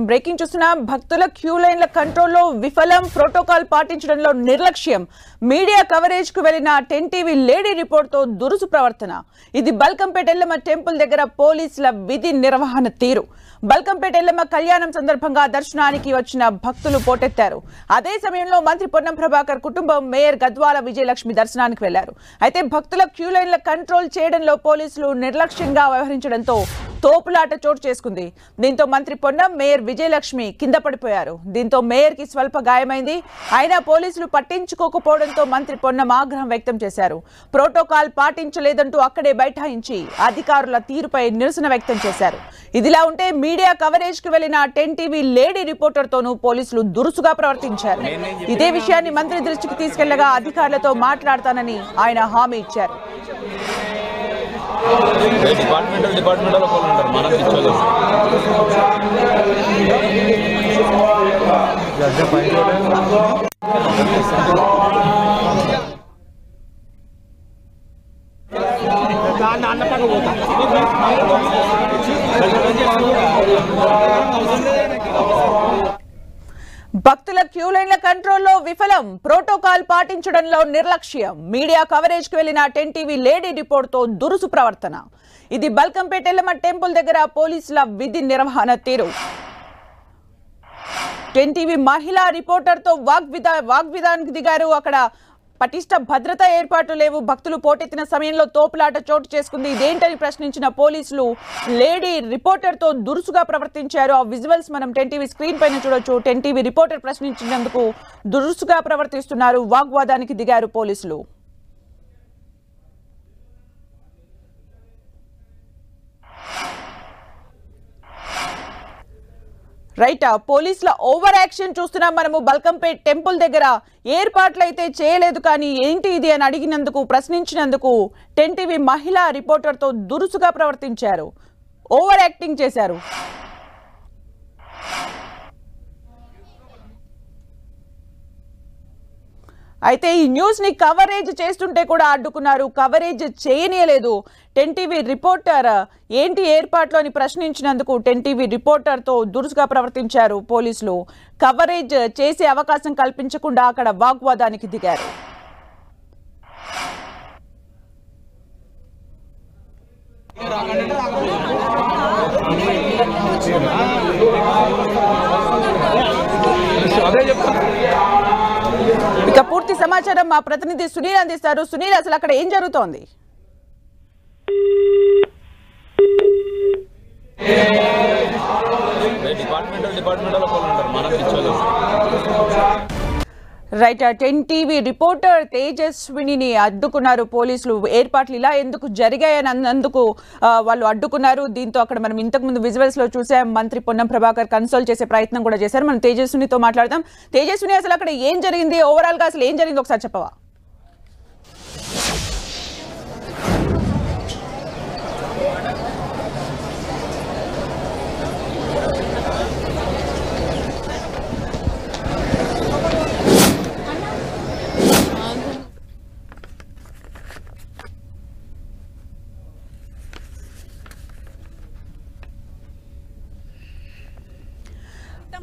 Breaking చూస్తున్నా భక్తుల queue లైన్ల కంట్రోల్లో విఫలం, ప్రోటోకాల్ పాటించడంలో నిర్లక్ష్యం. మీడియా కవరేజ్ కు వెళ్లిన 10 టీవీ లేడీ రిపోర్ట్ తో దురుసు ప్రవర్తన. ఇది బల్కంపేట ఎల్లమ్మ టెంపుల్ దగ్గర పోలీసుల విధి నిర్వహణ తీరు. బల్కంపేట ఎల్లమ్మ కళ్యాణం సందర్భంగా దర్శనానికి వచ్చిన భక్తులు పోటెత్తారు. అదే సమయంలో మంత్రి పొన్నం ప్రభాకర్ కుటుంబం మేయర్ గద్వాల విజయలక్ష్మి దర్శనానికి వెళ్లారు. అయితే భక్తుల క్యూ లైన్ల కంట్రోల్ చేయడంలో పోలీసులు నిర్లక్ష్యంగా వ్యవహరించడంతో తోపులాట చోటు చేసుకుంది. దీంతో మంత్రి పొన్నం, మేయర్ విజయలక్ష్మి కింద పడిపోయారు. దీంతో మేయర్ కి స్వల్ప గాయమైంది. అయినా పోలీసులు పట్టించుకోకపోవడంతో మంత్రి పొన్నం ఆగ్రహం వ్యక్తం చేశారు. ప్రోటోకాల్ పాటించలేదంటూ అక్కడే బైఠాయించి అధికారుల తీరుపై నిరసన వ్యక్తం చేశారు. ఇదిలా ఉంటే మీడియా కవరేజ్ కు వెళ్లిన 10 టీవీ లేడీ రిపోర్టర్ తోనూ పోలీసులు దురుసుగా ప్రవర్తించారు. ఇదే విషయాన్ని మంత్రి దృష్టికి తీసుకెళ్లగా అధికారులతో మాట్లాడతానని ఆయన హామీ ఇచ్చారు. డిపార్ట్మెంటల్ ఉంటారు, మనం తెచ్చుకోలేము. భక్తుల క్యూ లైన్ల కంట్రోల్లో విఫలం, ప్రోటోకాల్ పాటించడంలో నిర్లక్ష్యం. మీడియా కవరేజ్ కు వెళ్లిన 10 టీవీ లేడీ రిపోర్ట్ తో దురుసు ప్రవర్తన. ఇది బల్కంపేట ఎల్లమ్మ టెంపుల్ దగ్గర పోలీసుల విధి నిర్వహణ తీరు. 10 టీవీ మహిళా రిపోర్టర్ తో వాగ్విదానికి దిగారు. అక్కడ పటిష్ట భద్రతా ఏర్పాట్లు లేవు. భక్తులు పోటెత్తిన సమయంలో తోపులాట చోటు చేసుకుంది. ఇదేంటని ప్రశ్నించిన పోలీసులు లేడీ రిపోర్టర్ తో దురుసుగా ప్రవర్తించారు. ఆ విజువల్స్ మనం 10 టీవీ స్క్రీన్ పైన చూడొచ్చు. 10 టీవీ రిపోర్టర్ ప్రశ్నించినందుకు దురుసుగా ప్రవర్తిస్తున్నారు. వాగ్వాదానికి దిగారు పోలీసులు. రైట్, పోలీసుల ఓవర్ యాక్షన్ చూస్తున్నాం మనము. బల్కంపేట్ టెంపుల్ దగ్గర ఏర్పాట్లు అయితే చేయలేదు, కానీ ఏంటి ఇది అని అడిగినందుకు, ప్రశ్నించినందుకు 10 టీవీ మహిళా రిపోర్టర్తో దురుసుగా ప్రవర్తించారు, ఓవర్ యాక్టింగ్ చేశారు. అయితే ఈ న్యూస్ ని కవరేజ్ చేస్తుంటే కూడా అడ్డుకున్నారు, కవరేజ్ చేయనీయలేదు. 10 టీవీ రిపోర్టర్ ఏంటి ఏర్పాట్లు అని ప్రశ్నించినందుకు 10 టీవీ రిపోర్టర్తో దురుసుగా ప్రవర్తించారు పోలీసులు. కవరేజ్ చేసే అవకాశం కల్పించకుండా అక్కడ వాగ్వాదానికి దిగారు. ఇక పూర్తి సమాచారం మా ప్రతినిధి సునీల్ అందిస్తారు. సునీల్, అసలు అక్కడ ఏం జరుగుతోంది? డిపార్ట్మెంటల్ ఉంటారు, మనం తెచ్చుకోలేము. రైట్, 10 టీవీ రిపోర్టర్ తేజస్విని అడ్డుకున్నారు పోలీసులు. ఏర్పాట్లు ఇలా ఎందుకు జరిగాయని అన్నందుకు వాళ్ళు అడ్డుకున్నారు. దీంతో అక్కడ మనం ఇంతకుముందు విజువల్స్ లో చూసాం, మంత్రి పొన్నం ప్రభాకర్ కన్సోల్ చేసే ప్రయత్నం కూడా చేశారు. మనం తేజస్వినితో మాట్లాడదాం. తేజస్విని, అసలు అక్కడ ఏం జరిగింది, ఓవరాల్ గా అసలు ఏం జరిగింది ఒకసారి చెప్పవా?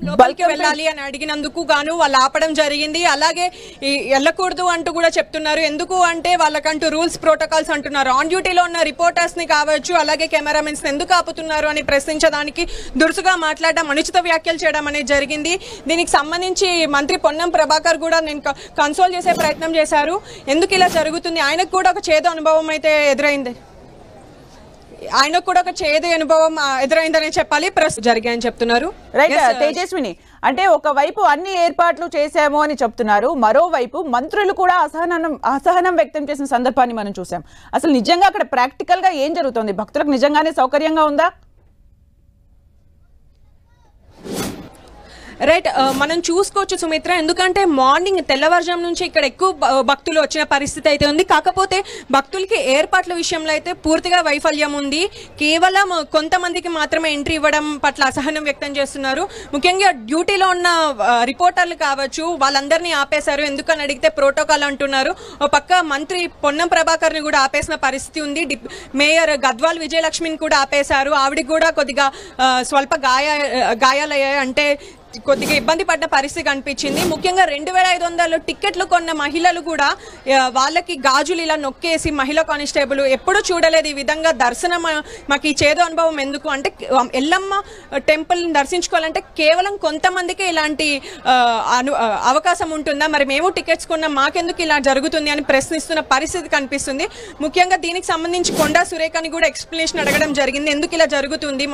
లోపలికి వెళ్ళాలి అని అడిగినందుకు గాను వాళ్ళు ఆపడం జరిగింది. అలాగే వెళ్ళకూడదు అంటూ కూడా చెప్తున్నారు. ఎందుకు అంటే వాళ్ళకంటూ రూల్స్, ప్రోటోకాల్స్ అంటున్నారు. ఆన్ డ్యూటీలో ఉన్న రిపోర్టర్స్ ని కావచ్చు, అలాగే కెమెరామెన్స్ ఎందుకు ఆపుతున్నారు అని ప్రశ్నించడానికి దురుసుగా మాట్లాడడం, అనుచిత వ్యాఖ్యలు చేయడం అనేది జరిగింది. దీనికి సంబంధించి మంత్రి పొన్నం ప్రభాకర్ కూడా నేను కన్సోల్ చేసే ప్రయత్నం చేశారు. ఎందుకు ఇలా జరుగుతుంది, ఆయనకు కూడా ఒక చేదు అనుభవం అయితే ఎదురైంది, ఆయనకు కూడా ఒక చేదు అనుభవం ఎదురైందని చెప్పాలి. జరిగాయని చెప్తున్నారు. రైట్ తేజస్విని, అంటే ఒకవైపు అన్ని ఏర్పాట్లు చేశాము అని చెప్తున్నారు, మరోవైపు మంత్రులు కూడా అసహనం వ్యక్తం చేసిన సందర్భాన్ని మనం చూసాం. అసలు నిజంగా అక్కడ ప్రాక్టికల్ గా ఏం జరుగుతుంది? భక్తులకు నిజంగానే సౌకర్యంగా ఉందా? రైట్, మనం చూసుకోవచ్చు సుమిత్ర, ఎందుకంటే మార్నింగ్ తెల్లవారుజాము నుంచి ఇక్కడ ఎక్కువ భక్తులు వచ్చిన పరిస్థితి అయితే ఉంది. కాకపోతే భక్తులకి ఏర్పాట్ల విషయంలో అయితే పూర్తిగా వైఫల్యం ఉంది. కేవలం కొంతమందికి మాత్రమే ఎంట్రీ ఇవ్వడం పట్ల అసహనం వ్యక్తం చేస్తున్నారు. ముఖ్యంగా డ్యూటీలో ఉన్న రిపోర్టర్లు కావచ్చు, వాళ్ళందరినీ ఆపేశారు. ఎందుకని అడిగితే ప్రోటోకాల్ అంటున్నారు. ఒక పక్క మంత్రి పొన్నం ప్రభాకర్ ని కూడా ఆపేసిన పరిస్థితి ఉంది. మేయర్ గద్వాల్ విజయలక్ష్మిని కూడా ఆపేశారు. ఆవిడకి కూడా కొద్దిగా స్వల్ప గాయాలయ్యాయి, అంటే కొద్దిగా ఇబ్బంది పడ్డ పరిస్థితి కనిపించింది. ముఖ్యంగా 2500 టికెట్లు కొన్న మహిళలు కూడా వాళ్ళకి గాజులు ఇలా నొక్కేసి, మహిళా కానిస్టేబుల్ ఎప్పుడు చూడలేదు ఈ విధంగా దర్శనం. మాకు ఈ చేదు అనుభవం ఎందుకు అంటే, ఎల్లమ్మ టెంపుల్ని దర్శించుకోవాలంటే కేవలం కొంతమందికే ఇలాంటి అవకాశం ఉంటుందా, మరి మేము టికెట్స్ కొన్నాం మాకెందుకు ఇలా జరుగుతుంది అని ప్రశ్నిస్తున్న పరిస్థితి కనిపిస్తుంది. ముఖ్యంగా దీనికి సంబంధించి కొండా సురేఖని కూడా ఎక్స్ప్లెనేషన్ అడగడం జరిగింది. ఎందుకు ఇలా జరుగుతుంది,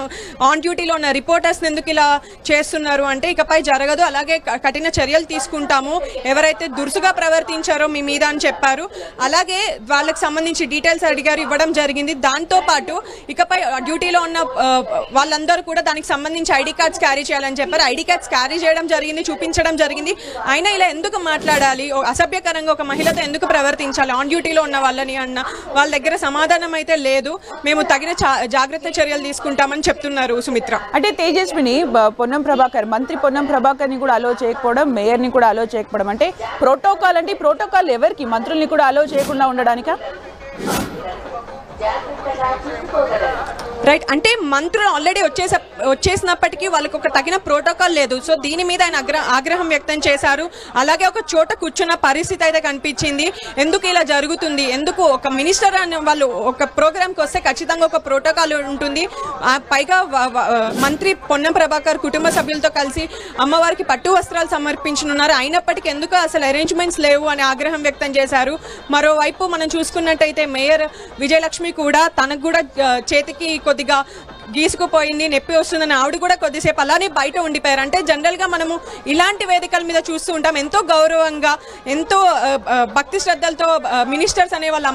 ఆన్ డ్యూటీలో ఉన్న రిపోర్టర్స్ ఎందుకు ఇలా చేస్తున్నారు అంటే, ఇకపై జరగదు, అలాగే కఠిన చర్యలు తీసుకుంటాము, ఎవరైతే దురుసుగా ప్రవర్తించారో మీ మీద అని చెప్పారు. అలాగే వాళ్ళకి సంబంధించి డీటెయిల్స్ అడిగారు, ఇవ్వడం జరిగింది. దాంతో పాటు ఇకపై డ్యూటీలో ఉన్న వాళ్ళందరూ కూడా దానికి సంబంధించి ఐడి కార్డ్స్ క్యారీ చేయాలని చెప్పారు. ఐడి కార్డ్స్ క్యారీ చేయడం జరిగింది, చూపించడం జరిగింది. అయినా ఇలా ఎందుకు మాట్లాడాలి, అసభ్యకరంగా ఒక మహిళతో ఎందుకు ప్రవర్తించాలి ఆన్ డ్యూటీలో ఉన్న వాళ్ళని అన్న వాళ్ళ దగ్గర సమాధానం అయితే లేదు. మేము తగిన జాగ్రత్త చర్యలు తీసుకుంటామని చెప్తున్నారు సుమిత్ర. అంటే తేజస్విని, పొన్నం ప్రభాకర్, మంత్రి పొన్నం ప్రభాకర్ ని కూడా అలో చేయకపోవడం, మేయర్ ని కూడా అలో చేయకపోవడం, అంటే ప్రోటోకాల్ అంటే ప్రోటోకాల్ ఎవరికి, మంత్రుల్ని కూడా అలో చేయకుండా ఉండడానికా? రైట్, అంటే మంత్రులు ఆల్రెడీ వచ్చేసినప్పటికీ వాళ్ళకి ఒక తగిన ప్రోటోకాల్ లేదు. సో దీని మీద ఆయన ఆగ్రహం వ్యక్తం చేశారు. అలాగే ఒక చోట కూర్చున్న పరిస్థితి అయితే కనిపించింది. ఎందుకు ఇలా జరుగుతుంది, ఎందుకు ఒక మినిస్టర్ అని వాళ్ళు ఒక ప్రోగ్రామ్కి వస్తే ఖచ్చితంగా ఒక ప్రోటోకాల్ ఉంటుంది. పైగా మంత్రి పొన్నం ప్రభాకర్ కుటుంబ సభ్యులతో కలిసి అమ్మవారికి పట్టు వస్త్రాలు సమర్పించనున్నారు. అయినప్పటికీ ఎందుకు అసలు అరేంజ్మెంట్స్ లేవు అని ఆగ్రహం వ్యక్తం చేశారు. మరోవైపు మనం చూసుకున్నట్టయితే మేయర్ విజయలక్ష్మి కూడా తనకు కూడా చేతికి కొద్దిగా గీసుకుపోయింది, నొప్పి వస్తుందని ఆవిడ కూడా కొద్దిసేపు అలానే బయట ఉండిపోయారు. అంటే జనరల్గా మనము ఇలాంటి వేదికల మీద చూస్తూ ఉంటాం, ఎంతో గౌరవంగా, ఎంతో భక్తి శ్రద్ధలతో మినిస్టర్స్ అనే వాళ్ళ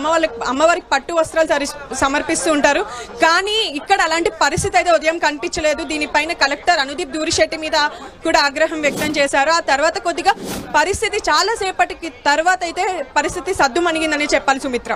అమ్మవారికి పట్టు వస్త్రాలు సమర్పిస్తూ ఉంటారు. కానీ ఇక్కడ అలాంటి పరిస్థితి అయితే ఉదయం కనిపించలేదు. దీనిపైన కలెక్టర్ అనుదీప్ దూరిశెట్టి మీద కూడా ఆగ్రహం వ్యక్తం చేశారు. ఆ తర్వాత కొద్దిగా పరిస్థితి చాలాసేపటికి తర్వాత అయితే పరిస్థితి సద్దుమణిగిందని చెప్పాలి సుమిత్ర.